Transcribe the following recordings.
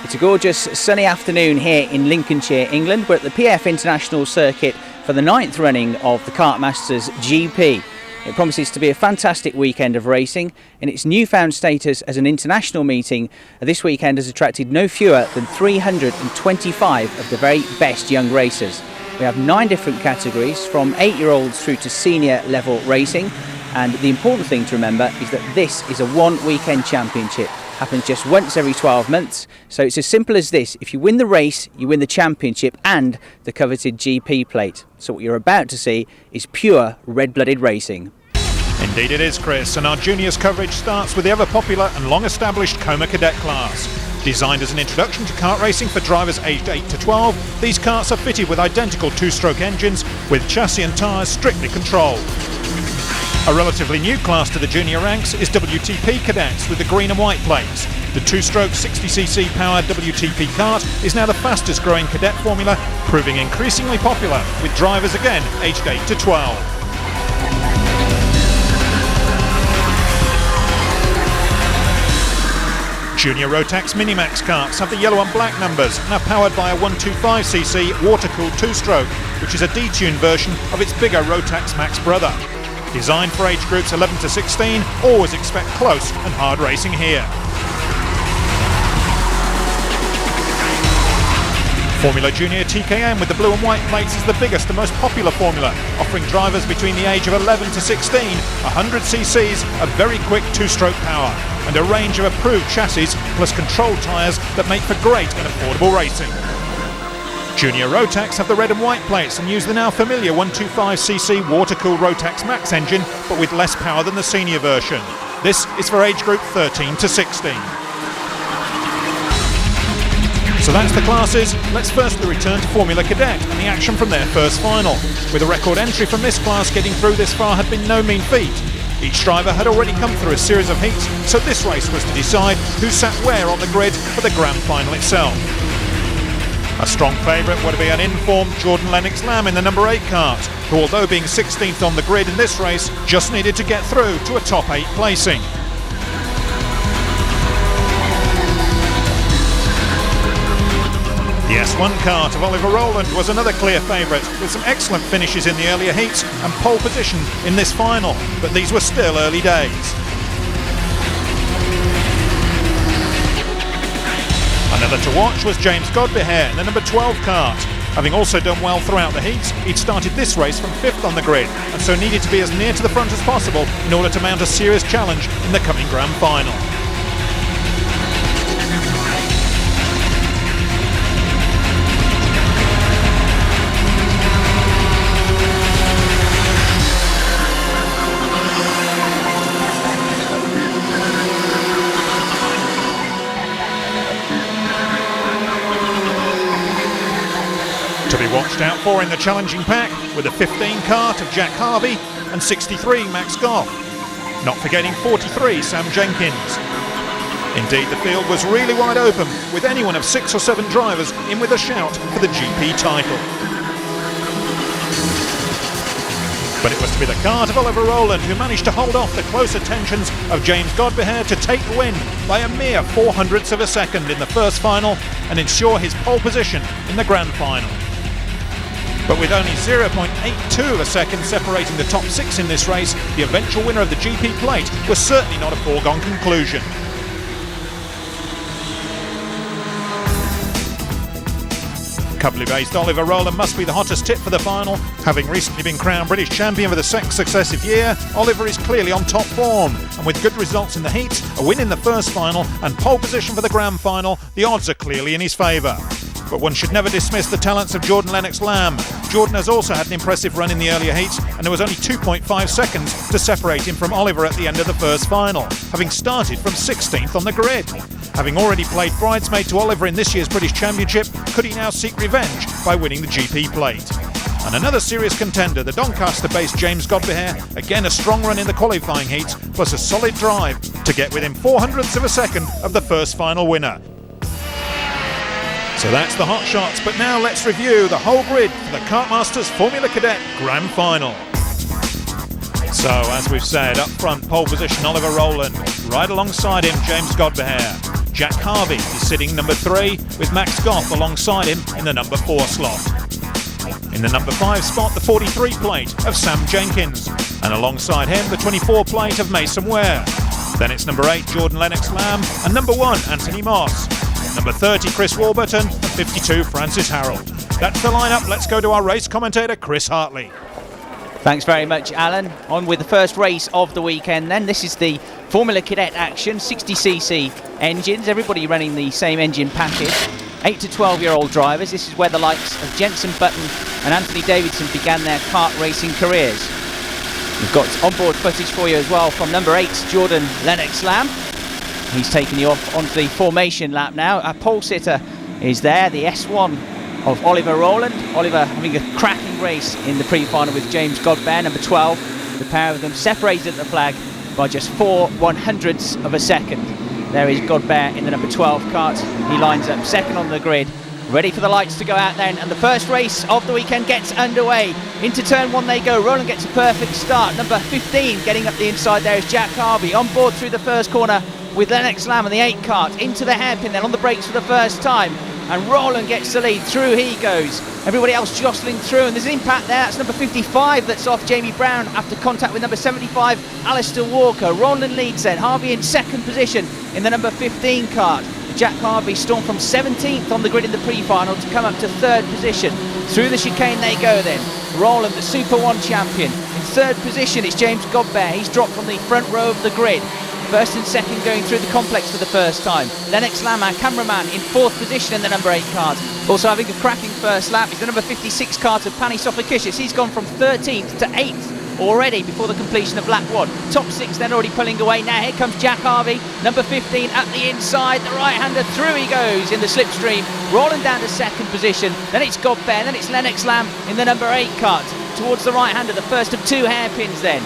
It's a gorgeous sunny afternoon here in Lincolnshire, England. We're at the PF International Circuit for the 9th running of the Kartmasters GP. It promises to be a fantastic weekend of racing, and its newfound status as an international meeting this weekend has attracted no fewer than 325 of the very best young racers. We have 9 different categories, from 8-year-olds through to senior level racing, and the important thing to remember is that this is a one-weekend championship. Happens just once every 12 months, so it's as simple as this: if you win the race, you win the championship and the coveted GP plate. So what you're about to see is pure red-blooded racing. Indeed it is, Chris, and our juniors coverage starts with the ever-popular and long-established Coma Cadet class. Designed as an introduction to kart racing for drivers aged 8 to 12, these karts are fitted with identical 2-stroke engines with chassis and tyres strictly controlled. A relatively new class to the junior ranks is WTP Cadets with the green and white plates. The 2-stroke 60cc powered WTP kart is now the fastest growing cadet formula, proving increasingly popular with drivers again aged 8 to 12. Junior Rotax Max karts have the yellow and black numbers and are powered by a 125cc water-cooled 2-stroke, which is a detuned version of its bigger Rotax Max brother. Designed for age groups 11 to 16, always expect close and hard racing here. Formula Junior TKM with the blue and white plates is the biggest and most popular formula, offering drivers between the age of 11 to 16 100 cc's of very quick 2-stroke power and a range of approved chassis plus controlled tyres that make for great and affordable racing. Junior Rotax have the red and white plates and use the now familiar 125cc water-cooled Rotax Max engine, but with less power than the senior version. This is for age group 13 to 16. So that's the classes. Let's firstly return to Formula Cadet and the action from their first final. With a record entry from this class, getting through this far had been no mean feat. Each driver had already come through a series of heats, so this race was to decide who sat where on the grid for the grand final itself. A strong favourite would be an informed Jordan Lennox Lamb in the number 8 kart, who, although being 16th on the grid in this race, just needed to get through to a top 8 placing. The S1 kart of Oliver Rowland was another clear favourite, with some excellent finishes in the earlier heats and pole position in this final, but these were still early days. Another to watch was James Godbehair in the number 12 kart. Having also done well throughout the heats, he'd started this race from 5th on the grid and so needed to be as near to the front as possible in order to mount a serious challenge in the coming grand final. To be watched out for in the challenging pack with the 15 kart of Jack Harvey and 63 Max Goff. Not forgetting 43 Sam Jenkins. Indeed, the field was really wide open, with any one of 6 or 7 drivers in with a shout for the GP title. But it was to be the kart of Oliver Rowland who managed to hold off the close attentions of James Godbehair to take the win by a mere 0.04 of a second in the first final and ensure his pole position in the grand final. But with only 0.82 of a second separating the top 6 in this race, the eventual winner of the GP plate was certainly not a foregone conclusion. Cubley-based Oliver Rowland must be the hottest tip for the final. Having recently been crowned British champion for the 6th successive year, Oliver is clearly on top form, and with good results in the heats, a win in the first final and pole position for the grand final, the odds are clearly in his favour. But one should never dismiss the talents of Jordan Lennox Lamb. Jordan has also had an impressive run in the earlier heats, and there was only 2.5 seconds to separate him from Oliver at the end of the first final, having started from 16th on the grid. Having already played bridesmaid to Oliver in this year's British Championship, could he now seek revenge by winning the GP plate? And another serious contender, the Doncaster-based James Godbehair, again a strong run in the qualifying heats, plus a solid drive to get within 0.04 of a second of the first final winner. So that's the hot shots, but now let's review the whole grid for the Kartmasters Formula Cadet Grand Final. So, as we've said, up front, pole position Oliver Rowland, right alongside him James Godbehair. Jack Harvey is sitting number 3 with Max Goff alongside him in the number 4 slot. In the number 5 spot, the 43 plate of Sam Jenkins, and alongside him the 24 plate of Mason Ware. Then it's number 8 Jordan Lennox-Lamb and number 1 Anthony Moss. Number 30 Chris Warburton and 52 Francis Harold. That's the lineup. Let's go to our race commentator Chris Hartley. Thanks very much, Alan. On with the first race of the weekend then. This is the Formula Cadet action, 60cc engines, everybody running the same engine package. 8 to 12-year-old drivers. This is where the likes of Jenson Button and Anthony Davidson began their kart racing careers. We've got onboard footage for you as well from number 8, Jordan Lennox-Lamb. He's taking you off onto the formation lap now. Our pole sitter is there, the S1 of Oliver Rowland. Oliver having a cracking race in the pre-final with James Godbear, number 12. The pair of them separated at the flag by just 4/100ths of a second. There is Godbear in the number 12 kart. He lines up second on the grid, ready for the lights to go out then, and the first race of the weekend gets underway. Into turn 1 they go. Rowland gets a perfect start. Number 15 getting up the inside there is Jack Harvey, on board through the first corner with Lennox-Lamb and the 8 kart into the hairpin then on the brakes for the first time, and Rowland gets the lead. Through he goes, everybody else jostling through, and there's an impact there. That's number 55 that's off Jamie Brown after contact with number 75 Alistair Walker. Rowland leads then, Harvey in second position in the number 15 kart. Jack Harvey stormed from 17th on the grid in the pre-final to come up to 3rd position. Through the chicane they go then. Rowland, the Super 1 champion. In 3rd position it's James Godbear. He's dropped from the front row of the grid. First and second going through the complex for the first time. Lennox-Lamb, our cameraman, in 4th position in the number 8 kart. Also having a cracking first lap is the number 56 kart of Pani Sofakishis. He's gone from 13th to 8th already before the completion of lap 1. Top 6 then already pulling away. Now here comes Jack Harvey, number 15 at the inside. The right-hander, through he goes in the slipstream. Rolling down to 2nd position. Then it's Godbear, then it's Lennox-Lamb in the number 8 kart. Towards the right-hander, the first of 2 hairpins then.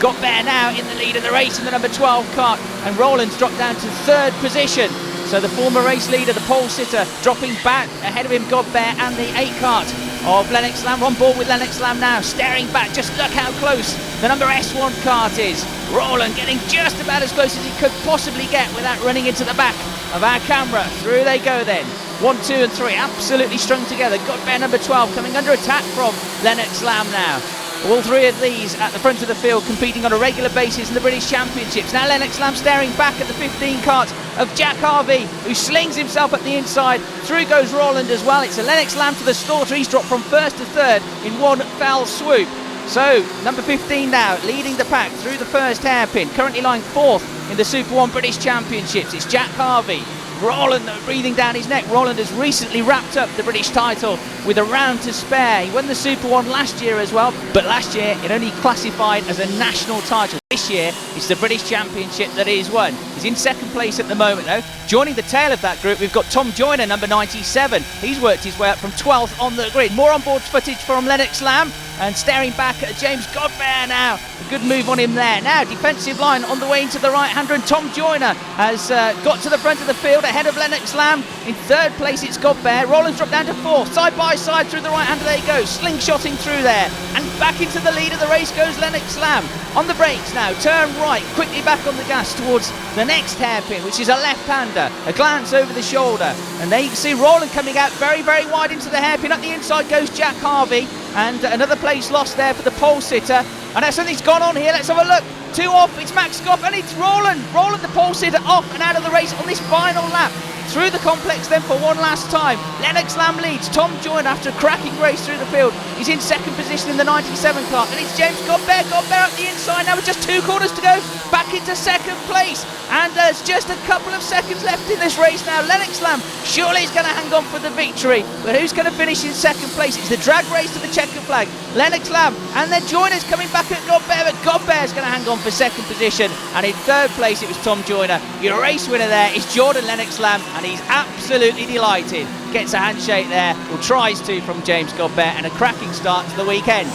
Godbear now in the lead of the race in the number 12 kart, and Rowland's dropped down to 3rd position. So the former race leader, the pole sitter, dropping back ahead of him, Godbear and the 8 kart of Lennox-Lamb. We're on board with Lennox-Lamb now, staring back. Just look how close the number S1 kart is. Rowland getting just about as close as he could possibly get without running into the back of our camera. Through they go then. 1, 2 and 3 absolutely strung together. Godbear number 12 coming under attack from Lennox-Lamb now. All 3 of these at the front of the field competing on a regular basis in the British Championships. Now Lennox-Lamb staring back at the 15 kart of Jack Harvey, who slings himself at the inside. Through goes Rowland as well. It's a Lennox-Lamb to the slaughter. He's dropped from 1st to 3rd in one fell swoop. So number 15 now leading the pack through the first hairpin, currently lying 4th in the Super 1 British Championships. It's Jack Harvey. Rowland breathing down his neck. Rowland has recently wrapped up the British title with a round to spare. He won the Super 1 last year as well, but last year it only classified as a national title. This year it's the British Championship that he's won. He's in 2nd place at the moment though. Joining the tail of that group we've got Tom Joyner, number 97. He's worked his way up from 12th on the grid. More on board footage from Lennox-Lamb, and staring back at James Godbear now. A good move on him there. Now defensive line on the way into the right-hander, and Tom Joyner has got to the front of the field ahead of Lennox-Lamb. In 3rd place it's Godbear. Rowland's dropped down to 4th. Side by side through the right-hander they go. Slingshotting through there. And back into the lead of the race goes Lennox-Lamb. On the brakes now, turn right, quickly back on the gas towards the next hairpin, which is a left-hander. A glance over the shoulder, and there you can see Rowland coming out very, very wide into the hairpin. At the inside goes Jack Harvey, and another place lost there for the pole sitter. And now something's gone on here. Let's have a look. 2 off, it's Max Goff, and it's Rowland. Rowland, the pole sitter, off and out of the race on this final lap. Through the complex then for one last time. Lennox-Lamb leads. Tom Joyner, after a cracking race through the field, he's in 2nd position in the 97 kart. And it's James Godbear. Godbear up the inside now with just 2 corners to go. Back into 2nd place. And there's just a couple of seconds left in this race now. Lennox-Lamb surely is going to hang on for the victory. But who's going to finish in 2nd place? It's the drag race to the checkered flag. Lennox-Lamb and then Joyner's coming back at Godbear, but Godbear's going to hang on for 2nd position. And in 3rd place it was Tom Joyner. Your race winner there is Jordan Lennox-Lamb, and he's absolutely delighted. Gets a handshake there, or tries to, from James Godbear, and a cracking start to the weekend.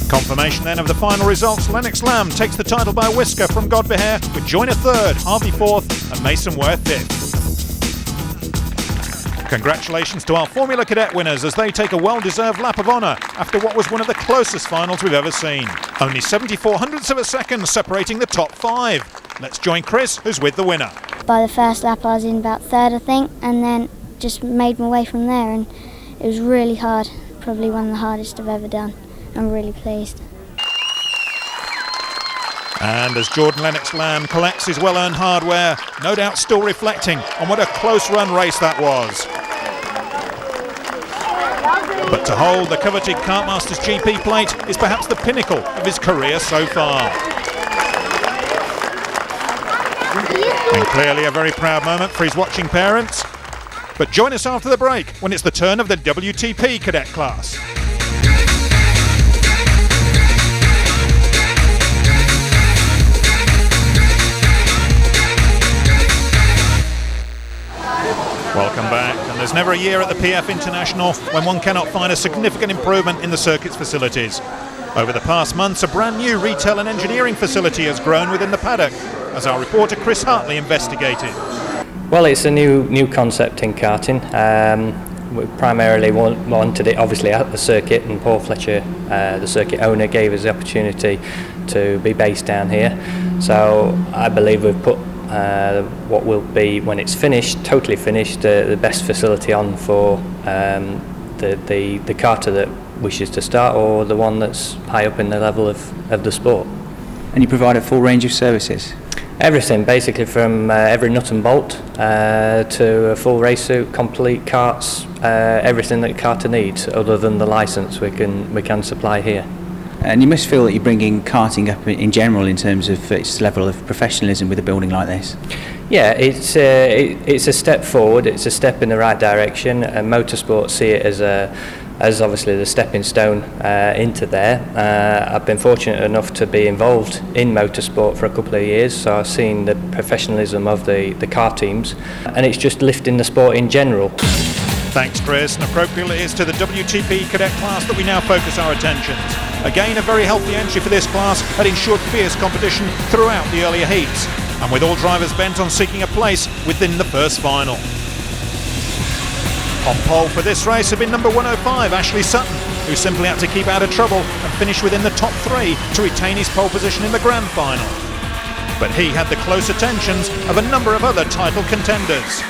Confirmation then of the final results. Lennox-Lamb takes the title by a whisker from Godbear, with Joyner 3rd, Harvey 4th and Mason Ware 5th. Congratulations to our Formula Cadet winners as they take a well-deserved lap of honour after what was one of the closest finals we've ever seen. Only 74 hundredths of a second separating the top 5. Let's join Chris, who's with the winner. By the first lap I was in about third, I think, and then just made my way from there, and it was really hard, probably one of the hardest I've ever done. I'm really pleased. And as Jordan Lennox-Lamb collects his well-earned hardware, no doubt still reflecting on what a close-run race that was. But to hold the coveted Kartmasters GP plate is perhaps the pinnacle of his career so far. And clearly a very proud moment for his watching parents. But join us after the break when it's the turn of the WTP Cadet class. Welcome back, and there's never a year at the PF International when one cannot find a significant improvement in the circuit's facilities. Over the past months, a brand new retail and engineering facility has grown within the paddock, as our reporter Chris Hartley investigated. Well, it's a new concept in karting. We primarily wanted it obviously at the circuit, and Paul Fletcher, the circuit owner, gave us the opportunity to be based down here. So I believe we've put what will be, when it's finished, totally finished, the best facility on for the karter that wishes to start, or the one that's high up in the level of the sport. And you provide a full range of services? Everything, basically, from every nut and bolt to a full race suit, complete carts, everything that a karter needs other than the licence we can supply here. And you must feel that you're bringing karting up in general in terms of its level of professionalism with a building like this. Yeah, it's a step forward. It's a step in the right direction. Motorsport see it as obviously the stepping stone into there. I've been fortunate enough to be involved in motorsport for a couple of years, so I've seen the professionalism of the car teams, and it's just lifting the sport in general. Thanks, Chris, and appropriately it is to the WTP Cadet class that we now focus our attentions. Again, a very healthy entry for this class had ensured fierce competition throughout the earlier heats, and with all drivers bent on seeking a place within the first final. On pole for this race had been number 105, Ashley Sutton, who simply had to keep out of trouble and finish within the top 3 to retain his pole position in the grand final. But he had the close attentions of a number of other title contenders.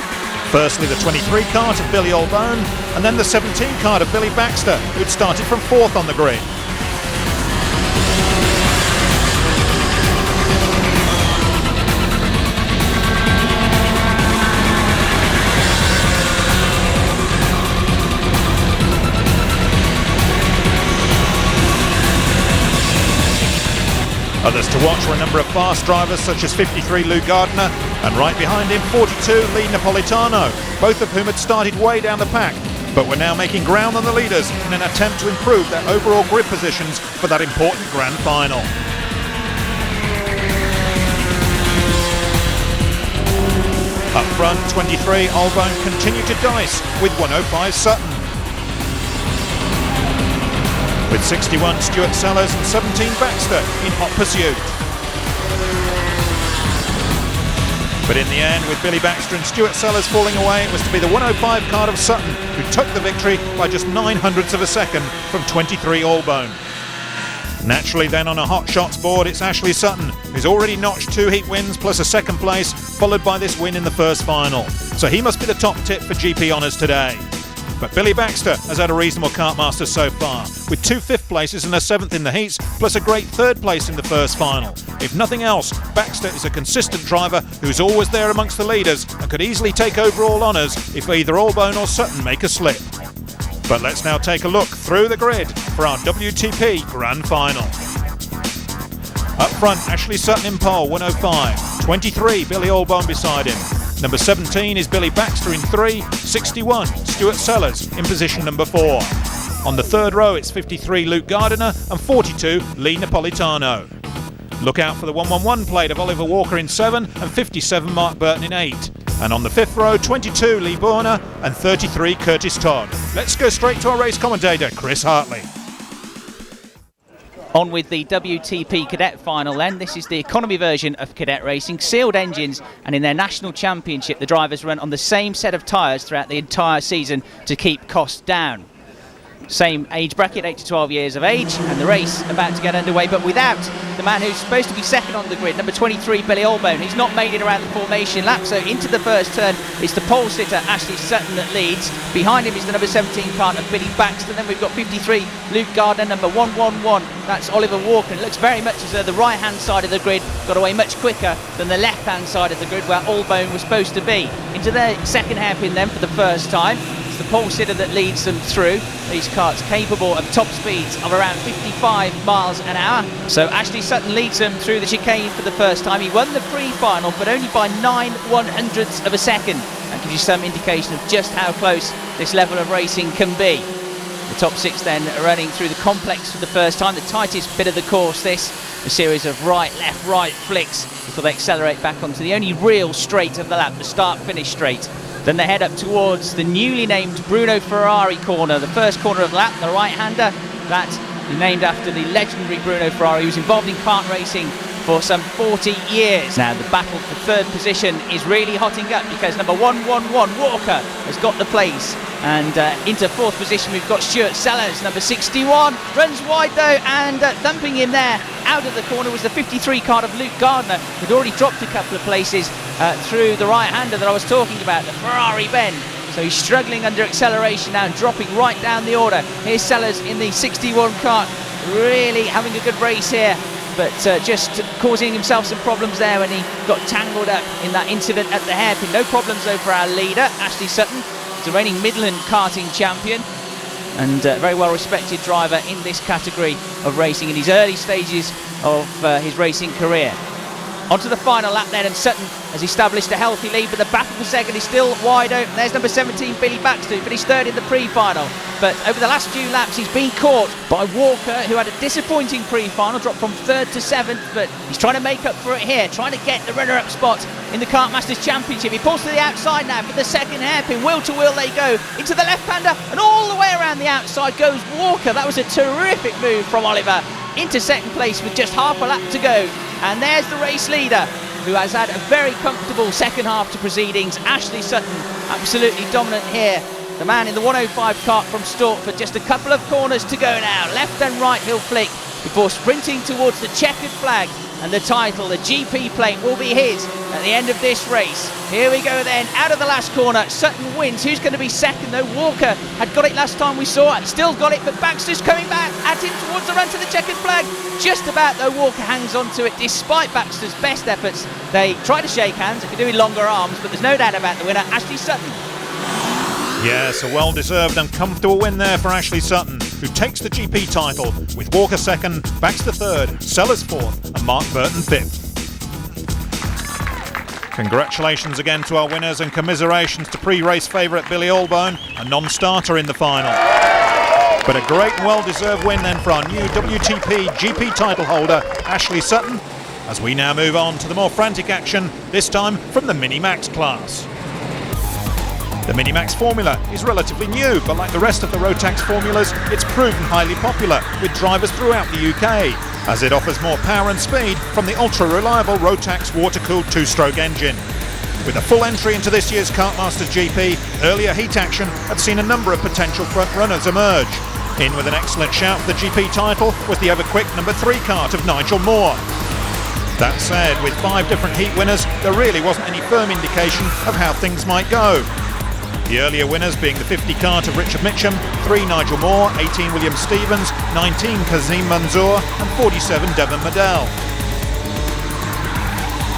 Firstly, the 23 kart of Billy Allbone, and then the 17 kart of Billy Baxter, who'd started from 4th on the grid. Others to watch were a number of fast drivers such as 53 Lou Gardner and right behind him 42 Lee Napolitano, both of whom had started way down the pack but were now making ground on the leaders in an attempt to improve their overall grid positions for that important grand final. Up front, 23 Allbone continued to dice with 105 Sutton. With 61 Stuart Sellers and 17 Baxter in hot pursuit. But in the end, with Billy Baxter and Stuart Sellers falling away, it was to be the 105 kart of Sutton who took the victory by just 0.09 of a second from 23 Allbone. Naturally then on a hot shots board, it's Ashley Sutton, who's already notched 2 heat wins plus a second place, followed by this win in the first final. So he must be the top tip for GP honours today. But Billy Baxter has had a reasonable Kartmaster so far, with 2 5th places and a 7th in the heats, plus a great 3rd place in the first final. If nothing else, Baxter is a consistent driver who's always there amongst the leaders and could easily take overall honours if either Allbone or Sutton make a slip. But let's now take a look through the grid for our WTP Grand Final. Up front, Ashley Sutton in pole, 105. 23, Billy Allbone beside him. Number 17 is Billy Baxter in 3, 61, Stuart Sellers in position number 4. On the 3rd row, it's 53, Luke Gardiner, and 42, Lee Napolitano. Look out for the 111 plate of Oliver Walker in 7, and 57, Mark Burton in 8. And on the 5th row, 22, Lee Borner, and 33, Curtis Todd. Let's go straight to our race commentator, Chris Hartley. On with the WTP Cadet final then. This is the economy version of cadet racing, sealed engines, and in their national championship the drivers run on the same set of tyres throughout the entire season to keep costs down. Same age bracket, 8 to 12 years of age, and the race about to get underway, but without the man who's supposed to be second on the grid, number 23, Billy Allbone. He's not made it around the formation lap, so into the first turn it's the pole sitter Ashley Sutton that leads. Behind him is the number 17 Kartmaster Billy Baxter. Then we've got 53 Luke Gardner, number 111, that's Oliver Walker. It looks very much as though the right hand side of the grid got away much quicker than the left hand side of the grid where Allbone was supposed to be. Into their second hairpin then for the first time. The pole sitter that leads them through. These carts capable of top speeds of around 55 miles an hour. So Ashley Sutton leads them through the chicane for the first time. He won the pre-final, but only by 9/100ths of a second. That gives you some indication of just how close this level of racing can be. The top six then running through the complex for the first time, the tightest bit of the course this. A series of right, left, right flicks before they accelerate back onto the only real straight of the lap, the start-finish straight. Then they head up towards the newly named Bruno Ferrari corner, the first corner of the lap, the right-hander. That is named after the legendary Bruno Ferrari, who was involved in kart racing for some 40 years. Now the battle for third position is really hotting up because number 111, Walker, has got the place. And into fourth position we've got Stuart Sellers, number 61, runs wide though, and thumping him there out of the corner was the 53 card of Luke Gardner, who'd already dropped a couple of places through the right-hander that I was talking about, the Ferrari bend. So he's struggling under acceleration now, dropping right down the order. Here's Sellers in the 61 kart, really having a good race here, but just causing himself some problems there when he got tangled up in that incident at the hairpin. No problems though for our leader, Ashley Sutton. He's a reigning Midland karting champion and a very well respected driver in this category of racing in his early stages of his racing career. Onto the final lap then, and Sutton has established a healthy lead, but the battle for second is still wide open. There's number 17 Billy Baxter, who finished third in the pre-final, but over the last few laps he's been caught by Walker, who had a disappointing pre-final, dropped from third to seventh, but he's trying to make up for it here, trying to get the runner-up spot in the Kartmasters Championship. He pulls to the outside now for the second hairpin. Wheel to wheel they go into the left-hander, and all the way around the outside goes Walker. That was a terrific move from Oliver into second place with just half a lap to go. And there's the race leader, who has had a very comfortable second half to proceedings. Ashley Sutton, absolutely dominant here. The man in the 105 kart from Stortford, just a couple of corners to go now. Left and right he'll flick before sprinting towards the checkered flag. And the title, the GP plate, will be his at the end of this race. Here we go then, out of the last corner. Sutton wins. Who's going to be second though? Walker had got it last time we saw it. Still got it, but Baxter's coming back at him towards the run to the checkered flag. Just about though, Walker hangs on to it despite Baxter's best efforts. They try to shake hands, they can do in longer arms, but there's no doubt about the winner, Ashley Sutton. Yes, a well-deserved and comfortable win there for Ashley Sutton, who takes the GP title with Walker second, Baxter third, Sellers fourth and Mark Burton fifth. Congratulations again to our winners and commiserations to pre-race favourite Billy Allbone, a non-starter in the final. But a great and well-deserved win then for our new WTP GP title holder, Ashley Sutton, as we now move on to the more frantic action, this time from the Mini Max class. The Mini Max formula is relatively new, but like the rest of the Rotax formulas, it's proven highly popular with drivers throughout the UK, as it offers more power and speed from the ultra-reliable Rotax water-cooled two-stroke engine. With a full entry into this year's Kartmasters GP, earlier heat action had seen a number of potential front-runners emerge. In with an excellent shout for the GP title was the ever-quick number 3 kart of Nigel Moore. That said, with 5 different heat winners, there really wasn't any firm indication of how things might go. The earlier winners being the 50 kart of Richard Mitchum, 3 Nigel Moore, 18 William Stevens, 19 Kazim Manzour and 47 Devon Medell.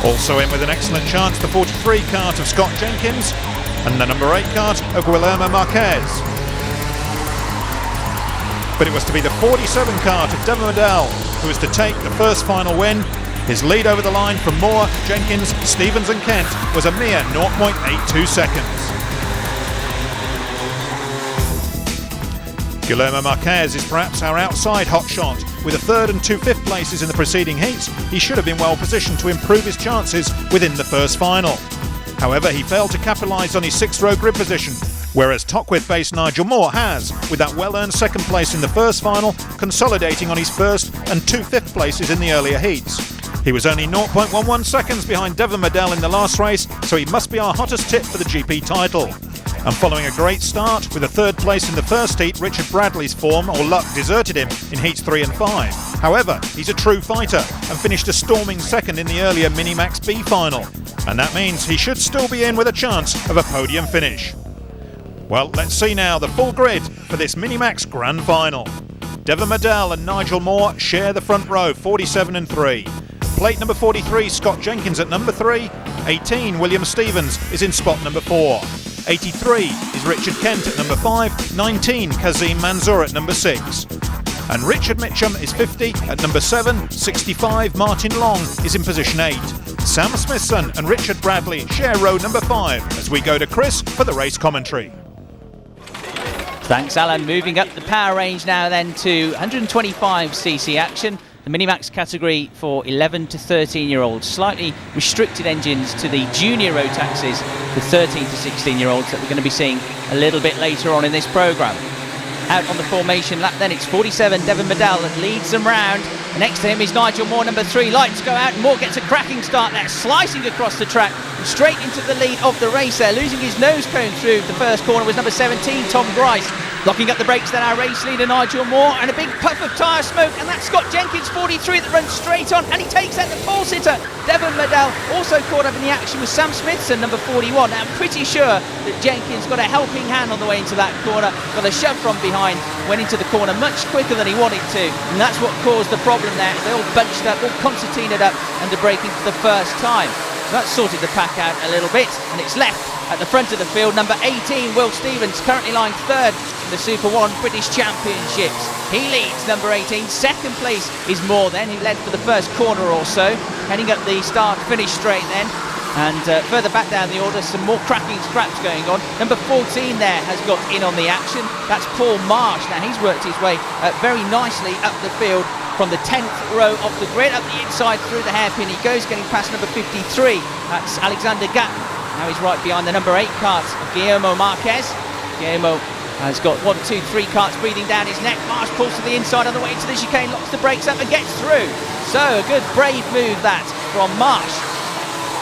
Also in with an excellent chance the 43 kart of Scott Jenkins and the number 8 kart of Guillermo Marquez. But it was to be the 47 kart of Devon Medell who was to take the first final win. His lead over the line from Moore, Jenkins, Stevens and Kent was a mere 0.82 seconds. Guillermo Marquez is perhaps our outside hotshot. With a third and 2 fifth places in the preceding heats, he should have been well positioned to improve his chances within the first final. However, he failed to capitalise on his 6th row grid position, whereas Tockwith-based Nigel Moore has, with that well-earned second place in the first final, consolidating on his first and 2 fifth places in the earlier heats. He was only 0.11 seconds behind Devon Medell in the last race, so he must be our hottest tip for the GP title. And following a great start with a third place in the first heat, Richard Bradley's form or luck deserted him in heats 3 and 5. However, he's a true fighter and finished a storming second in the earlier Minimax B final. And that means he should still be in with a chance of a podium finish. Well, let's see now the full grid for this Minimax Grand Final. Devon Medell and Nigel Moore share the front row, 47 and 3. Plate number 43, Scott Jenkins at number 3. 18, William Stevens is in spot number 4. 83 is Richard Kent at number 5. 19, Kazim Manzour at number 6. And Richard Mitchum is 50 at number 7. 65, Martin Long is in position 8. Sam Smithson and Richard Bradley share row number 5 as we go to Chris for the race commentary. Thanks, Alan. Moving up the power range now then to 125cc action. The Minimax category for 11 to 13-year-olds. Slightly restricted engines to the junior Rotaxes for 13 to 16-year-olds that we're going to be seeing a little bit later on in this programme. Out on the formation lap then, it's 47, Devon Medell that leads them round. Next to him is Nigel Moore, number 3. Lights go out, Moore gets a cracking start there, slicing across the track, straight into the lead of the race there. Losing his nose cone through the first corner was number 17, Tom Grice. Locking up the brakes then, our race leader Nigel Moore, and a big puff of tyre smoke, and that's Scott Jenkins, 43, that runs straight on, and he takes out the pole sitter. Devon Medell also caught up in the action with Sam Smithson, number 41. Now, I'm pretty sure that Jenkins got a helping hand on the way into that corner, got a shove from behind, went into the corner much quicker than he wanted to, and that's what caused the problem there. They all bunched up, all concertinaed up under braking for the first time. So that sorted the pack out a little bit, and it's left at the front of the field. Number 18, Will Stevens, currently lying third in the Super 1 British Championships. He leads, number 18. Second place is Moore then, who led for the first corner or so. Heading up the start-finish straight then. And further back down the order, some more cracking scraps going on. Number 14 there has got in on the action. That's Paul Marsh. Now, he's worked his way very nicely up the field from the 10th row of the grid, up the inside through the hairpin. He goes, getting past number 53. That's Alexander Gatton. Now he's right behind the number 8 cart of Guillermo Marquez. Guillermo has got 1, 2, 3 carts breathing down his neck. Marsh pulls to the inside on the way into the chicane, locks the brakes up and gets through. So a good brave move that from Marsh.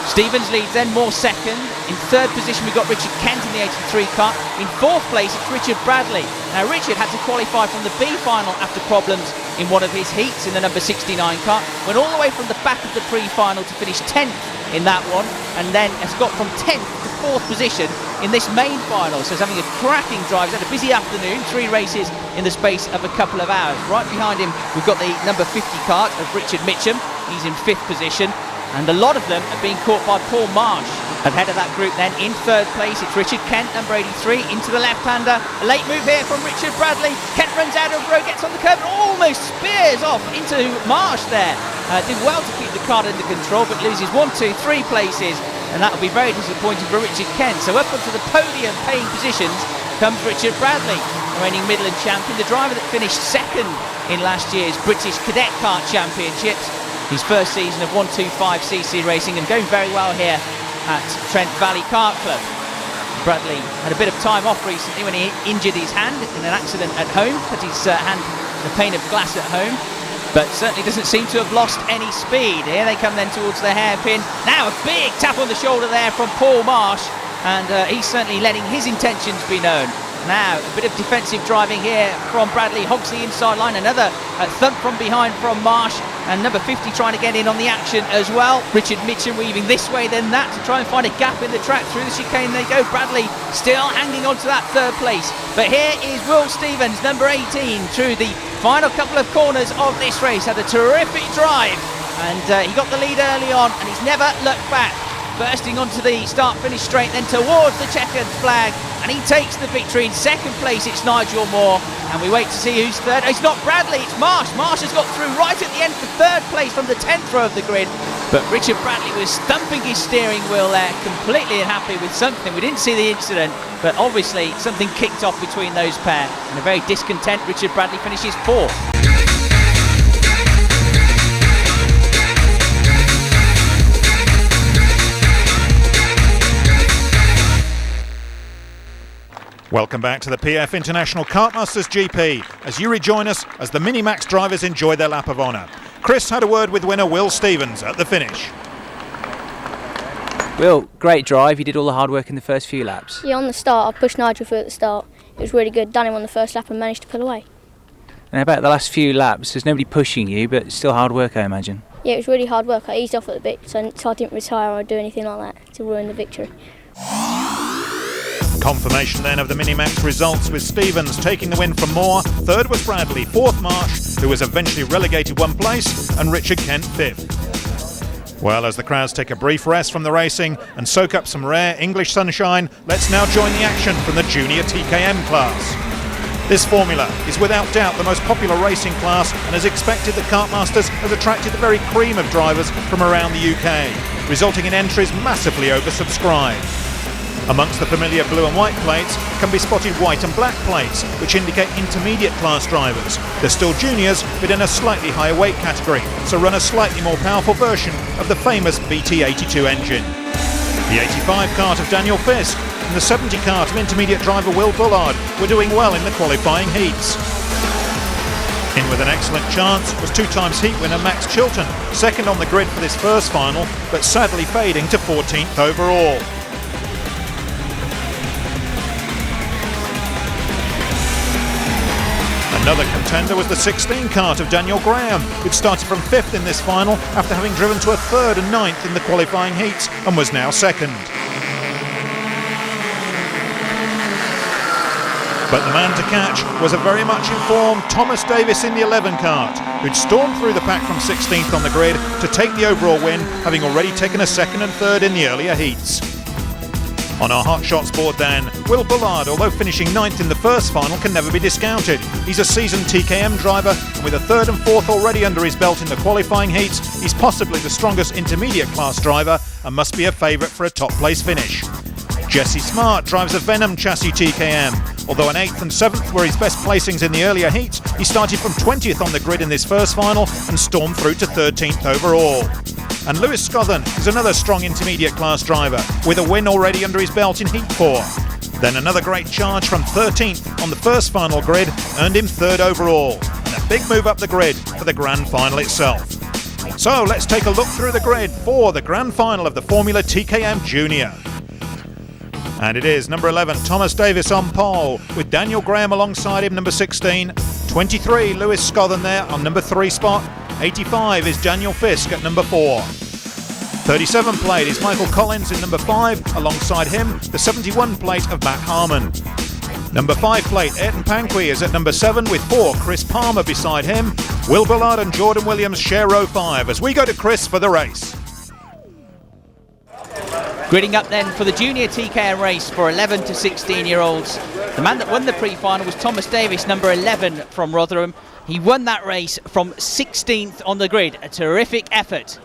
Stevens leads then, Moore second. In third position we've got Richard Kent in the 83 cart. In fourth place it's Richard Bradley. Now Richard had to qualify from the B final after problems in one of his heats in the number 69 cart. Went all the way from the back of the pre-final to finish 10th in that one, and then has got from 10th to 4th position in this main final. So he's having a cracking drive. He's had a busy afternoon, 3 races in the space of a couple of hours. Right behind him we've got the number 50 cart of Richard Mitchum. He's in 5th position, and a lot of them are being caught by Paul Marsh. Ahead of that group then, in third place, it's Richard Kent, number 83, into the left-hander. A late move here from Richard Bradley. Kent runs out of row, gets on the curb, and almost spears off into Marsh there. Did well to keep the car under control, but loses 1, 2, 3 places, and that'll be very disappointing for Richard Kent. So up onto the podium paying positions comes Richard Bradley, the reigning Midland champion, the driver that finished second in last year's British Cadet Kart Championships. His first season of 125cc racing, and going very well here at Trent Valley Kart Club. Bradley had a bit of time off recently when he injured his hand in an accident at home, cut his hand in a pane of glass at home, but certainly doesn't seem to have lost any speed. Here they come then towards the hairpin. Now a big tap on the shoulder there from Paul Marsh, and he's certainly letting his intentions be known. Now a bit of defensive driving here from Bradley, hogs the inside line, another thump from behind from Marsh, and number 50 trying to get in on the action as well. Richard Mitchum weaving this way then that to try and find a gap in the track. Through the chicane they go. Bradley still hanging on to that third place, but here is Will Stevens, number 18, through the final couple of corners of this race. Had a terrific drive, and he got the lead early on, and he's never looked back. Bursting onto the start-finish straight, then towards the checkered flag, and he takes the victory. In second place it's Nigel Moore, and we wait to see who's third. It's not Bradley, it's Marsh. Marsh has got through right at the end for third place from the 10th row of the grid, but Richard Bradley was thumping his steering wheel there, completely unhappy with something. We didn't see the incident, but obviously something kicked off between those pair, and a very discontent Richard Bradley finishes 4th. Welcome back to the PF International Kartmasters GP as you rejoin us as the Minimax drivers enjoy their lap of honour. Chris had a word with winner Will Stevens at the finish. Will, great drive. You did all the hard work in the first few laps. Yeah, on the start, I pushed Nigel through at the start. It was really good. Done him on the first lap and managed to pull away. And about the last few laps, there's nobody pushing you, but still hard work, I imagine. Yeah, it was really hard work. I eased off at the bit, so I didn't retire or do anything like that to ruin the victory. Confirmation then of the Minimax results, with Stevens taking the win from Moore. Third was Bradley, fourth Marsh, who was eventually relegated one place, and Richard Kent fifth. Well, as the crowds take a brief rest from the racing and soak up some rare English sunshine, let's now join the action from the junior TKM class. This formula is without doubt the most popular racing class, and as expected, the Kartmasters has attracted the very cream of drivers from around the UK, resulting in entries massively oversubscribed. Amongst the familiar blue and white plates can be spotted white and black plates, which indicate intermediate class drivers. They're still juniors, but in a slightly higher weight category, so run a slightly more powerful version of the famous BT82 engine. The 85 kart of Daniel Fisk and the 70 kart of intermediate driver Will Bullard were doing well in the qualifying heats. In with an excellent chance was two times heat winner Max Chilton, second on the grid for this first final, but sadly fading to 14th overall. Another contender was the 16 kart of Daniel Graham, who'd started from 5th in this final after having driven to a 3rd and 9th in the qualifying heats and was now 2nd. But the man to catch was a very much informed Thomas Davis in the 11 kart, who'd stormed through the pack from 16th on the grid to take the overall win, having already taken a 2nd and 3rd in the earlier heats. On our Hot Shots board then, Will Bullard, although finishing 9th in the first final, can never be discounted. He's a seasoned TKM driver, and with a 3rd and 4th already under his belt in the qualifying heats, he's possibly the strongest intermediate class driver and must be a favourite for a top place finish. Jesse Smart drives a Venom chassis TKM. Although an 8th and 7th were his best placings in the earlier heats, he started from 20th on the grid in this first final and stormed through to 13th overall. And Lewis Scothen is another strong intermediate class driver, with a win already under his belt in Heat 4. Then another great charge from 13th on the first final grid earned him 3rd overall, and a big move up the grid for the grand final itself. So let's take a look through the grid for the grand final of the Formula TKM Junior. And it is number 11, Thomas Davis on pole, with Daniel Graham alongside him, number 16. 23, Lewis Scothen there on number 3 spot. 85 is Daniel Fisk at number 4. 37 plate is Michael Collins in number 5, alongside him the 71 plate of Matt Harmon. Number 5 plate Ayrton Panqui is at number 7 with 4 Chris Palmer beside him. Will Bullard and Jordan Williams share row 5 as we go to Chris for the race. Gridding up then for the junior TKM race for 11 to 16 year olds. The man that won the pre-final was Thomas Davis, number 11 from Rotherham. He won that race from 16th on the grid. A terrific effort.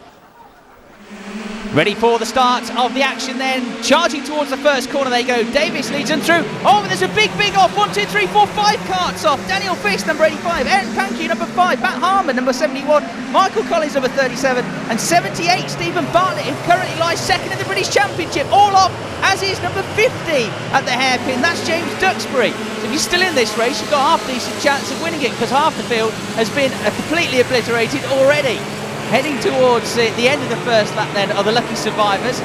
Ready for the start of the action then. Charging towards the first corner they go. Davis leads them through. Oh, but there's a big off. 1, 2, 3, 4, 5 carts off. Daniel Fisk, number 85. Ayrton Panqui, number 5. Matt Harmon, number 71. Michael Collins, number 37. And 78, Stephen Bartlett, who currently lies second in the British Championship. All off, as is number 50 at the hairpin. That's James Duxbury. So if you're still in this race, you've got a half-decent chance of winning it, because half the field has been completely obliterated already. Heading towards the end of the first lap then are the lucky survivors.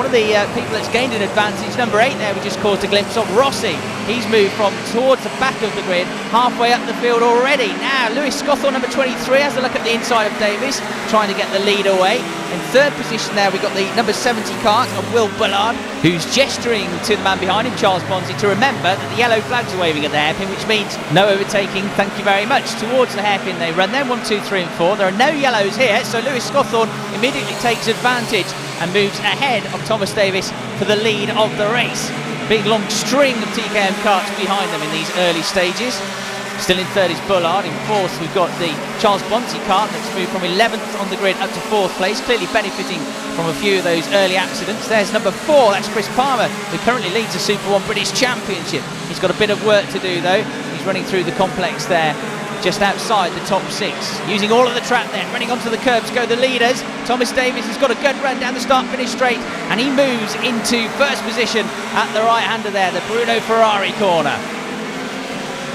One of the people that's gained an advantage, number 8 there, we just caught a glimpse of, Rossi. He's moved from towards the back of the grid, halfway up the field already. Now Lewis Scothen, number 23, has a look at the inside of Davis, trying to get the lead away. In 3rd position there we've got the number 70 kart of Will Bullard, who's gesturing to the man behind him, Charles Bonzi, to remember that the yellow flags are waving at the hairpin, which means no overtaking, thank you very much. Towards the hairpin they run then, 1, 2, 3 and 4. There are no yellows here, so Lewis Scothen immediately takes advantage and moves ahead of Thomas Davis for the lead of the race. Big long string of TKM karts behind them in these early stages. Still in 3rd is Bullard. In 4th we've got the Charles Bonzi kart that's moved from 11th on the grid up to 4th place, clearly benefiting from a few of those early accidents. There's number 4, that's Chris Palmer, who currently leads the Super 1 British Championship. He's got a bit of work to do though. He's running through the complex there, just outside the top 6. Using all of the track then, running onto the curbs go the leaders. Thomas Davis has got a good run down the start-finish straight, and he moves into 1st position at the right-hander there, the Bruno Ferrari corner.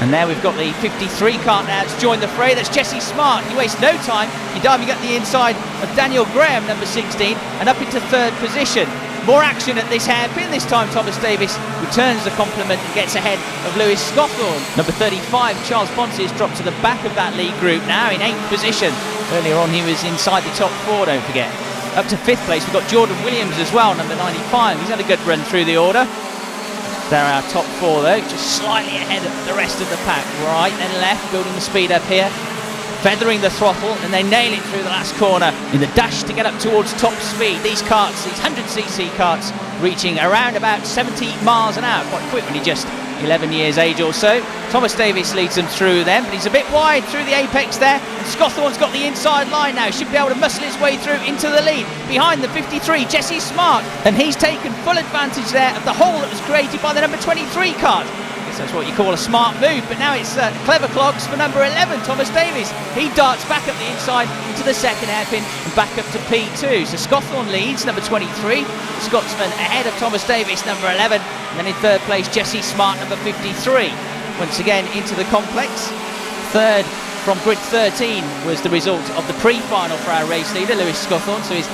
And there we've got the 53 kart now to join the fray. That's Jesse Smart. He wastes no time. He's diving at the inside of Daniel Graham, number 16, and up into 3rd position. More action at this hairpin. This time Thomas Davis returns the compliment and gets ahead of Lewis Scawthorne. Number 35, Charles Ponce, has dropped to the back of that lead group now in 8th position. Earlier on he was inside the top 4, don't forget. Up to 5th place we've got Jordan Williams as well, number 95. He's had a good run through the order. They're our top 4 though, just slightly ahead of the rest of the pack. Right and left, building the speed up here. Feathering the throttle, and they nail it through the last corner in the dash to get up towards top speed. These karts, these 100cc karts, reaching around about 70 miles an hour, quite quick when you're just 11 years age or so. Thomas Davis leads them through them, but he's a bit wide through the apex there, and Scawthorne's got the inside line now. Should be able to muscle his way through into the lead. Behind the 53, Jesse Smart, and he's taken full advantage there of the hole that was created by the number 23 kart. That's what you call a smart move, but now it's clever clogs for number 11, Thomas Davis. He darts back up the inside into the second hairpin and back up to P2. So Scawthorne leads, number 23. The Scotsman ahead of Thomas Davis, number 11. And then in third place, Jesse Smart, number 53. Once again into the complex. Third from grid 13 was the result of the pre-final for our race leader, Lewis Scawthorne. So he's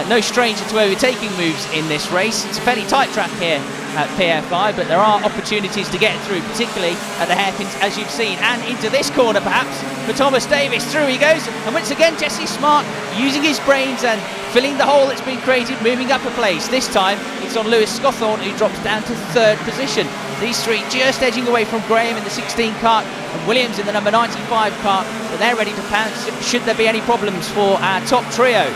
no stranger to overtaking moves in this race. It's a fairly tight track here at PFI, but there are opportunities to get through, particularly at the hairpins, as you've seen, and into this corner perhaps for Thomas Davis. Through he goes, and once again Jesse Smart using his brains and filling the hole that's been created, moving up a place. This time it's on Lewis Scawthorne, who drops down to 3rd position. These three just edging away from Graham in the 16 kart and Williams in the number 95 kart, but they're ready to pounce should there be any problems for our top trio.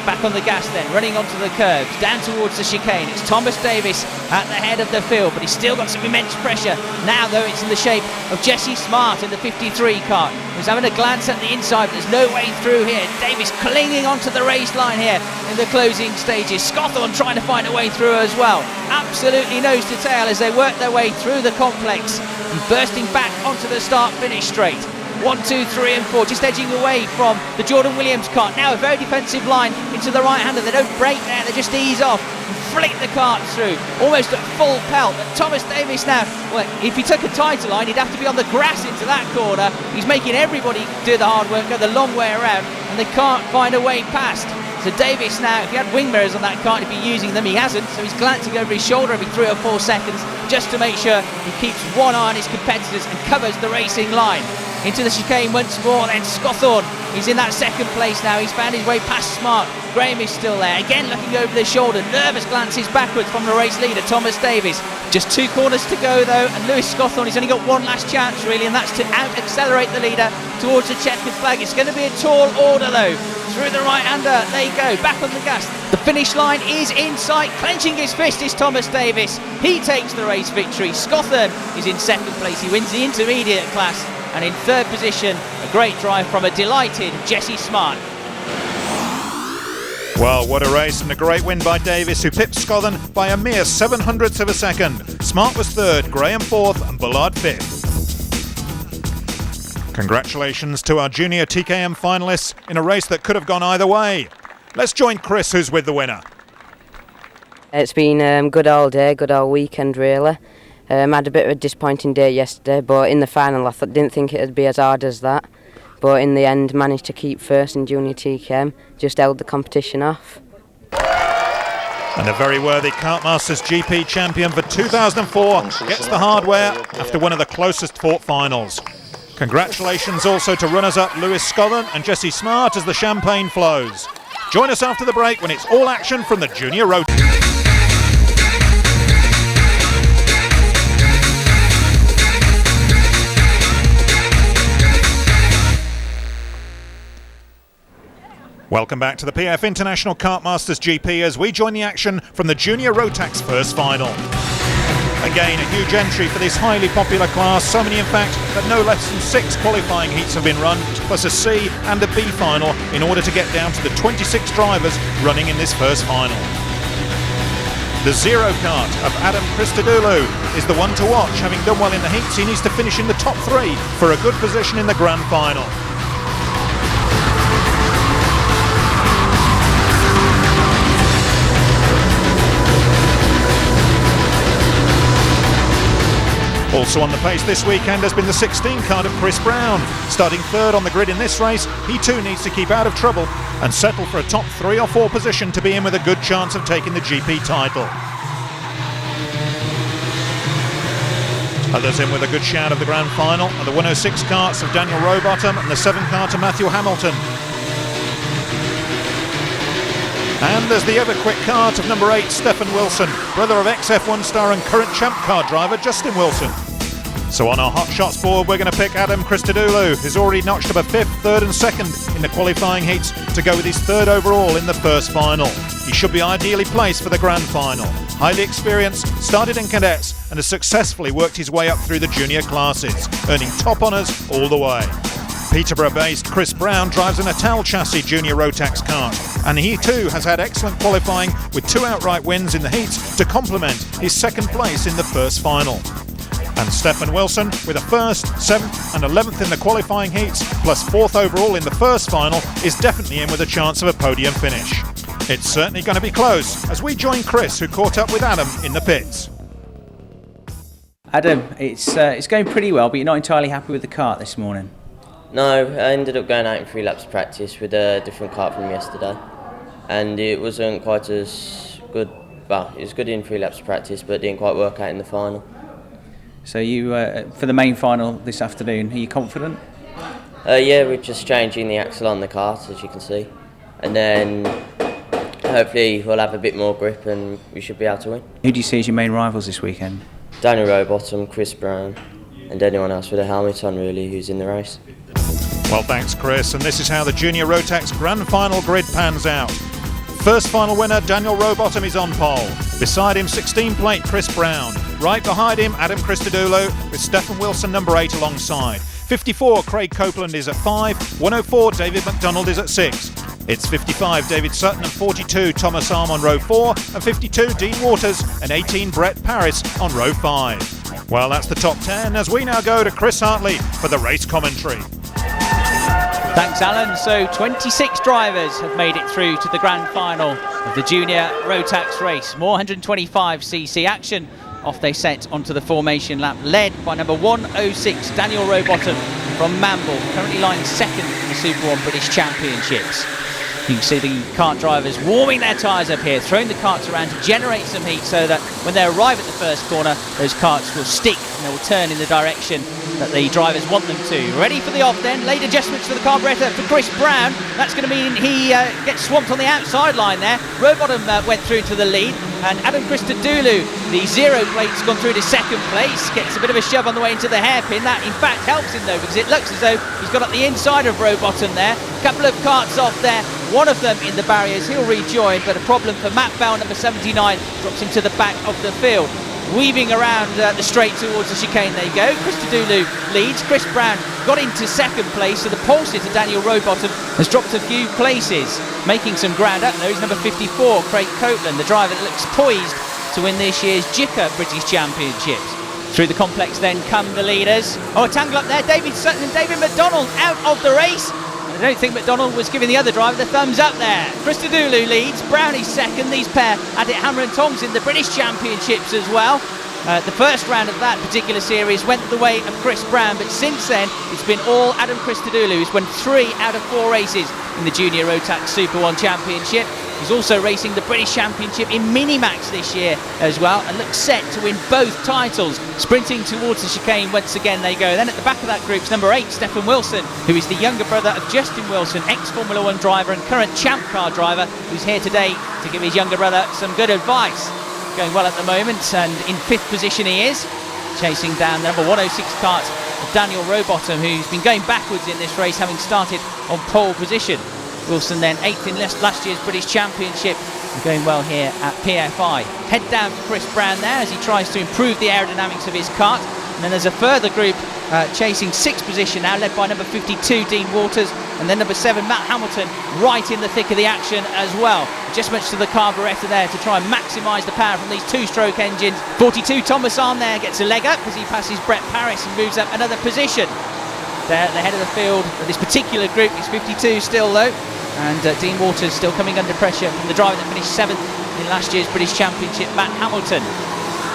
Back on the gas then, running onto the curbs, down towards the chicane. It's Thomas Davis at the head of the field, but he's still got some immense pressure. Now though it's in the shape of Jesse Smart in the 53 kart. He's having a glance at the inside, but there's no way through here. Davis clinging onto the race line here in the closing stages. Scawthorne trying to find a way through as well. Absolutely nose to tail as they work their way through the complex and bursting back onto the start-finish straight. 1, 2, 3 and 4, just edging away from the Jordan Williams kart. Now a very defensive line into the right-hander. They don't break there, they just ease off and flick the kart through, almost at full pelt. But Thomas Davis now, well, if he took a tighter line, he'd have to be on the grass into that corner. He's making everybody do the hard work, go the long way around, and they can't find a way past. So Davis now, if he had wing mirrors on that kart, he'd be using them. He hasn't, so he's glancing over his shoulder every 3 or 4 seconds just to make sure he keeps one eye on his competitors and covers the racing line. Into the chicane once more, then Scawthorne. He's in that second place now. He's found his way past Smart. Graham is still there. Again looking over the shoulder. Nervous glances backwards from the race leader, Thomas Davis. Just 2 corners to go though, and Lewis Scawthorne, he's only got one last chance really, and that's to out-accelerate the leader towards the checkered flag. It's going to be a tall order though. Through the right-hander, there you go, back on the gas. The finish line is in sight. Clenching his fist is Thomas Davis. He takes the race victory. Scawthorne is in second place. He wins the intermediate class. And in third position, a great drive from a delighted Jesse Smart. Well, what a race and a great win by Davis, who pipped Scawthorne by a mere 700ths of a second. Smart was third, Graham fourth and Bullard fifth. Congratulations to our junior TKM finalists in a race that could have gone either way. Let's join Chris, who's with the winner. It's been good all day, good all weekend really. Had a bit of a disappointing day yesterday, but in the final I didn't think it would be as hard as that. But in the end managed to keep first in junior TKM, just held the competition off. And a very worthy Kartmasters GP champion for 2004 gets the hardware after one of the closest fought finals. Congratulations also to runners-up Lewis Scawthorne and Jesse Smart as the champagne flows. Join us after the break when it's all action from the junior Rotax. Welcome back to the PF International Kartmasters GP as we join the action from the Junior Rotax first final. Again, a huge entry for this highly popular class, so many in fact that no less than 6 qualifying heats have been run, plus a C and a B final in order to get down to the 26 drivers running in this first final. The Zero kart of Adam Christodoulou is the one to watch. Having done well in the heats, he needs to finish in the top 3 for a good position in the grand final. Also on the pace this weekend has been the 16 card of Chris Brown. Starting third on the grid in this race, he too needs to keep out of trouble and settle for a top 3 or 4 position to be in with a good chance of taking the GP title. Others in with a good shout of the grand final are the 106 carts of Daniel Rowbottom and the 7 cart of Matthew Hamilton. And there's the ever-quick cart of number 8, Stephen Wilson, brother of ex-F1 star and current champ car driver Justin Wilson. So on our Hot Shots board, we're going to pick Adam Christodoulou, who's already notched up a 5th, 3rd and 2nd in the qualifying heats to go with his 3rd overall in the first final. He should be ideally placed for the grand final. Highly experienced, started in cadets and has successfully worked his way up through the junior classes, earning top honours all the way. Peterborough-based Chris Brown drives an Untitled Chapter junior Rotax kart, and he too has had excellent qualifying with 2 outright wins in the heats to complement his 2nd place in the first final. And Stephen Wilson, with a 1st, 7th and 11th in the qualifying heats, plus 4th overall in the first final, is definitely in with a chance of a podium finish. It's certainly going to be close as we join Chris, who caught up with Adam in the pits. Adam, it's going pretty well, but you're not entirely happy with the kart this morning. No, I ended up going out in 3 laps practice with a different kart from yesterday, and it wasn't quite as good. Well, it was good in 3 laps practice, but didn't quite work out in the final. So you, for the main final this afternoon, are you confident? Yeah, we're just changing the axle on the kart, as you can see, and then hopefully we'll have a bit more grip and we should be able to win. Who do you see as your main rivals this weekend? Daniel Rowbottom, Chris Brown, and anyone else with a helmet on really who's in the race. Well, thanks Chris, and this is how the Junior Rotax Grand Final grid pans out. First final winner Daniel Rowbottom is on pole. Beside him 16 plate Chris Brown. Right behind him Adam Christodoulou with Stephen Wilson number 8 alongside. 54 Craig Copeland is at 5, 104 David McDonald is at 6. It's 55 David Sutton and 42 Thomas Arm on row 4 and 52 Dean Waters and 18 Brett Paris on row 5. Well, that's the top 10 as we now go to Chris Hartley for the race commentary. Thanks, Alan. So 26 drivers have made it through to the grand final of the Junior Rotax race. More 125cc action. Off they set onto the formation lap, led by number 106, Daniel Rowbottom from Mamble, currently lying 2nd in the Super 1 British Championships. You can see the kart drivers warming their tyres up here, throwing the karts around to generate some heat so that when they arrive at the first corner, those karts will stick and they will turn in the direction that the drivers want them to. Ready for the off then, late adjustments to the carburettor for Chris Brown. That's going to mean he gets swamped on the outside line there. Rowbottom went through to the lead, and Adam Christodoulou, the 0 plate's gone through to 2nd place, gets a bit of a shove on the way into the hairpin. That in fact helps him though, because it looks as though he's got up the inside of Rowbottom there. A couple of karts off there, one of them in the barriers, he'll rejoin, but a problem for Matt Bell, number 79, drops him to the back of the field. Weaving around the straight towards the chicane they go. Christodoulou leads. Chris Brown got into 2nd place, so the pole sitter Daniel Rowbottom has dropped a few places. Making some ground up though is number 54, Craig Copeland, the driver that looks poised to win this year's JICA British Championships. Through the complex then come the leaders. Oh, a tangle up there, David Sutton and David McDonald out of the race. I don't think McDonald was giving the other driver the thumbs up there. Christodoulou leads, Brown is 2nd. These pair at it hammer and tongs in the British Championships as well. The first round of that particular series went the way of Chris Brown, but since then it's been all Adam Christodoulou, who's won 3 out of 4 races in the Junior Rotax Super 1 Championship. He's also racing the British Championship in Minimax this year as well, and looks set to win both titles. Sprinting towards the chicane once again they go. Then at the back of that group's number 8, Stephen Wilson, who is the younger brother of Justin Wilson, ex-Formula 1 driver and current champ car driver, who's here today to give his younger brother some good advice. Going well at the moment, and in 5th position he is, chasing down the number 106 kart of Daniel Rowbottom, who's been going backwards in this race, having started on pole position. Wilson then 8th in last year's British Championship, and going well here at PFI. Head down for Chris Brown there as he tries to improve the aerodynamics of his kart. And then there's a further group chasing 6th position now, led by number 52 Dean Waters, and then number 7 Matt Hamilton right in the thick of the action as well. Adjustments to the carburettor there to try and maximise the power from these 2-stroke engines. 42 Thomas Arm there gets a leg up as he passes Brett Paris and moves up another position. There at the head of the field of this particular group is 52 still though, and Dean Waters still coming under pressure from the driver that finished 7th in last year's British Championship, Matt Hamilton.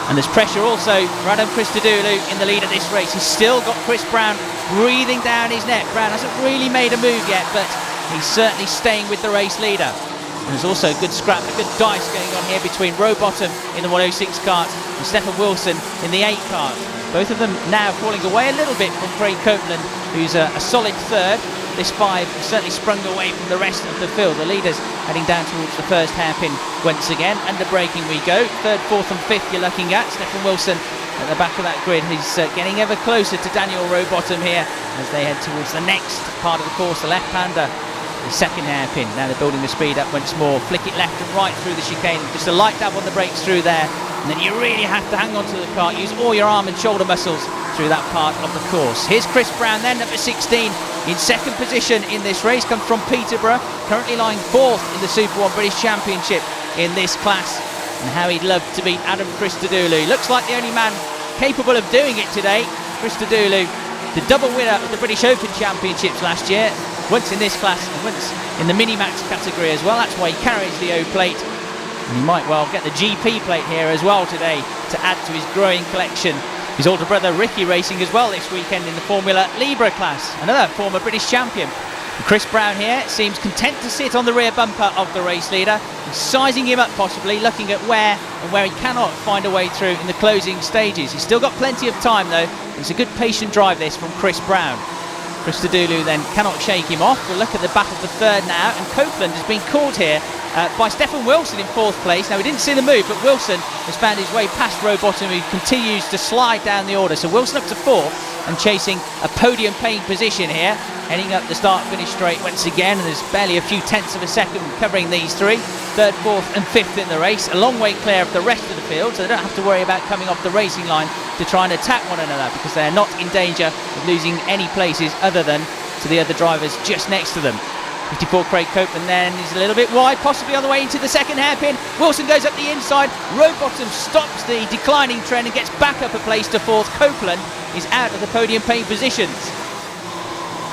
And there's pressure also for Adam Christodoulou in the lead of this race. He's still got Chris Brown breathing down his neck. Brown hasn't really made a move yet, but he's certainly staying with the race leader. And there's also a good scrap, a good dice going on here between Rowbottom in the 106 cart and Stephen Wilson in the 8 cart. Both of them now falling away a little bit from Craig Copeland, who's a solid third. This 5 has certainly sprung away from the rest of the field. The leaders heading down towards the first hairpin once again. Under braking we go. 3rd, 4th and 5th you're looking at. Stephen Wilson at the back of that grid. He's getting ever closer to Daniel Rowbottom here as they head towards the next part of the course, the left-hander. The 2nd hairpin. Now they're building the speed up once more. Flick it left and right through the chicane. Just a light dab on the brakes through there. And then you really have to hang on to the cart. Use all your arm and shoulder muscles through that part of the course. Here's Chris Brown then, number 16, in 2nd position in this race. Comes from Peterborough. Currently lying 4th in the Super 1 British Championship in this class. And how he'd love to beat Adam Christodoulou. Looks like the only man capable of doing it today. Christodoulou, the double winner of the British Open Championships last year. Once in this class and once in the mini-max category as well. That's why he carries the O plate. And he might well get the GP plate here as well today to add to his growing collection. His older brother Ricky racing as well this weekend in the Formula Libra class. Another former British champion. And Chris Brown here seems content to sit on the rear bumper of the race leader. He's sizing him up possibly, looking at where he cannot find a way through in the closing stages. He's still got plenty of time though. It's a good patient drive this from Chris Brown. Christodoulou then cannot shake him off. We'll look at the back of the 3rd now, and Copeland has been caught here by Stephen Wilson in 4th place. Now we didn't see the move, but Wilson has found his way past Rowbottom, who continues to slide down the order. So Wilson up to 4th and chasing a podium paying position here, heading up the start-finish straight once again, and there's barely a few tenths of a second covering these 3. 3rd, 4th and 5th in the race, a long way clear of the rest of the field, so they don't have to worry about coming off the racing line to try and attack one another, because they're not in danger of losing any places other than to the other drivers just next to them. 54 Craig Copeland then is a little bit wide, possibly on the way into the 2nd hairpin. Wilson goes up the inside. Rowbottom stops the declining trend and gets back up a place to 4th. Copeland is out of the podium paying positions.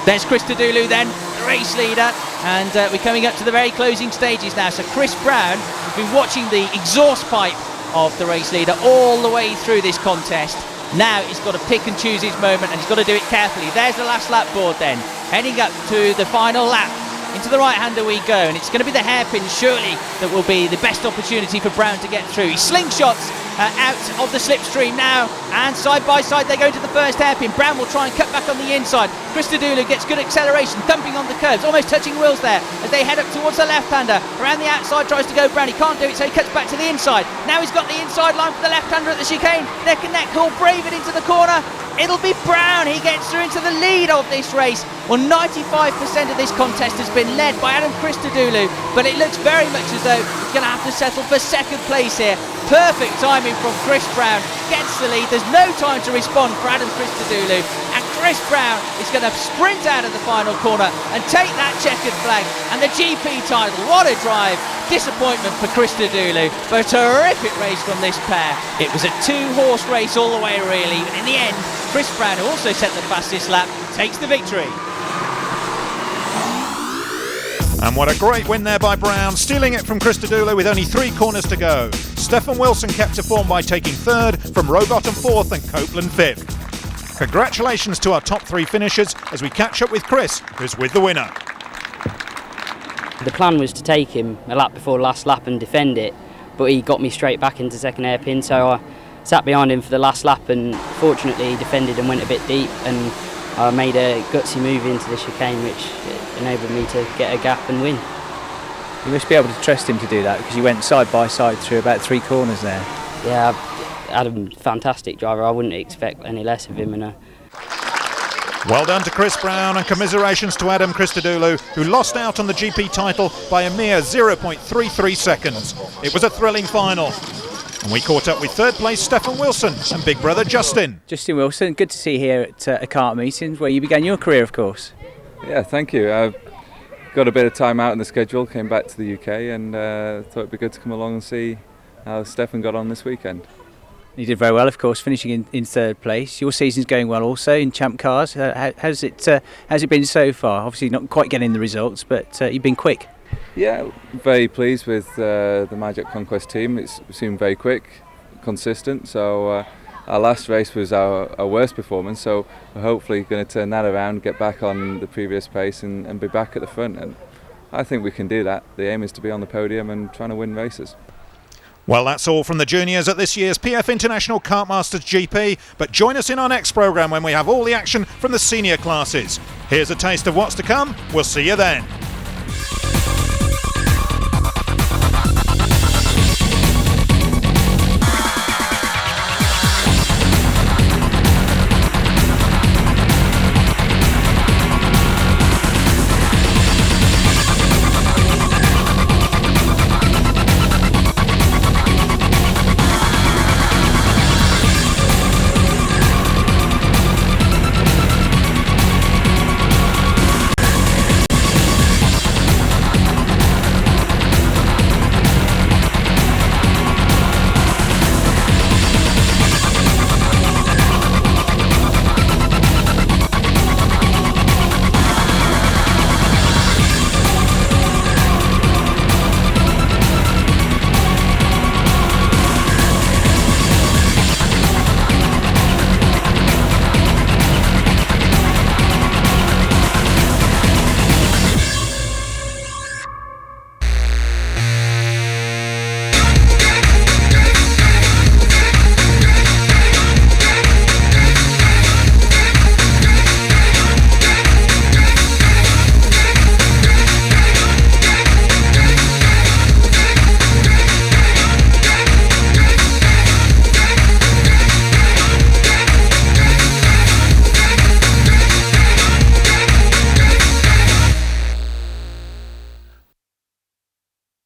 There's Christodoulou then, the race leader, and we're coming up to the very closing stages now. So Chris Brown has been watching the exhaust pipe of the race leader all the way through this contest. Now he's got to pick and choose his moment, and he's got to do it carefully. There's the last lap board then, heading up to the final lap. Into the right-hander we go, and it's going to be the hairpin surely that will be the best opportunity for Brown to get through. He slingshots out of the slipstream now, and side by side they go to the first hairpin. Brown will try and cut back on the inside. Christodoulou gets good acceleration, thumping on the curbs, almost touching wheels there as they head up towards the left-hander. Around the outside tries to go Brown, he can't do it, so he cuts back to the inside. Now he's got the inside line for the left-hander at the chicane. Neck and neck, he'll brave it into the corner. It'll be Brown. He gets through into the lead of this race. Well, 95% of this contest has been led by Adam Christodoulou, but it looks very much as though he's going to have to settle for 2nd place here. Perfect timing from Chris Brown. Gets the lead. There's no time to respond for Adam Christodoulou. And Chris Brown is going to sprint out of the final corner and take that checkered flag and the GP title. What a drive. Disappointment for Christodoulou, but a terrific race from this pair. It was a 2-horse race all the way really, but in the end, Chris Brown, who also set the fastest lap, takes the victory. And what a great win there by Brown, stealing it from Christodoulou with only 3 corners to go. Stephen Wilson kept to form by taking 3rd, from Rowbottom 4th and Copeland 5th. Congratulations to our top 3 finishers as we catch up with Chris, who's with the winner. The plan was to take him a lap before last lap and defend it, but he got me straight back into 2nd hairpin, so I sat behind him for the last lap, and fortunately he defended and went a bit deep, and I made a gutsy move into the chicane which enabled me to get a gap and win. You must be able to trust him to do that, because you went side by side through about 3 corners there. Yeah, Adam, fantastic driver. I wouldn't expect any less of him. Well done to Chris Brown, and commiserations to Adam Christodoulou, who lost out on the GP title by a mere 0.33 seconds. It was a thrilling final. And we caught up with 3rd place Stephen Wilson and big brother Justin. Justin Wilson, good to see you here at a kart meeting, where you began your career, of course. Yeah, thank you. I've got a bit of time out in the schedule, came back to the UK, and thought it'd be good to come along and see how Stephen got on this weekend. You did very well, of course, finishing in 3rd place. Your season's going well also in Champ Cars. How's it been so far? Obviously not quite getting the results, but you've been quick. Yeah, very pleased with the Magic Conquest team. It's seemed very quick. consistent. So our last race was our worst performance, so we're hopefully going to turn that around, get back on the previous pace and be back at the front. And I think we can do that. The aim is to be on the podium and trying to win races. Well, that's all from the juniors at this year's PF International Kartmasters GP, but join us in our next programme when we have all the action from the senior classes. Here's a taste of what's to come. We'll see you then.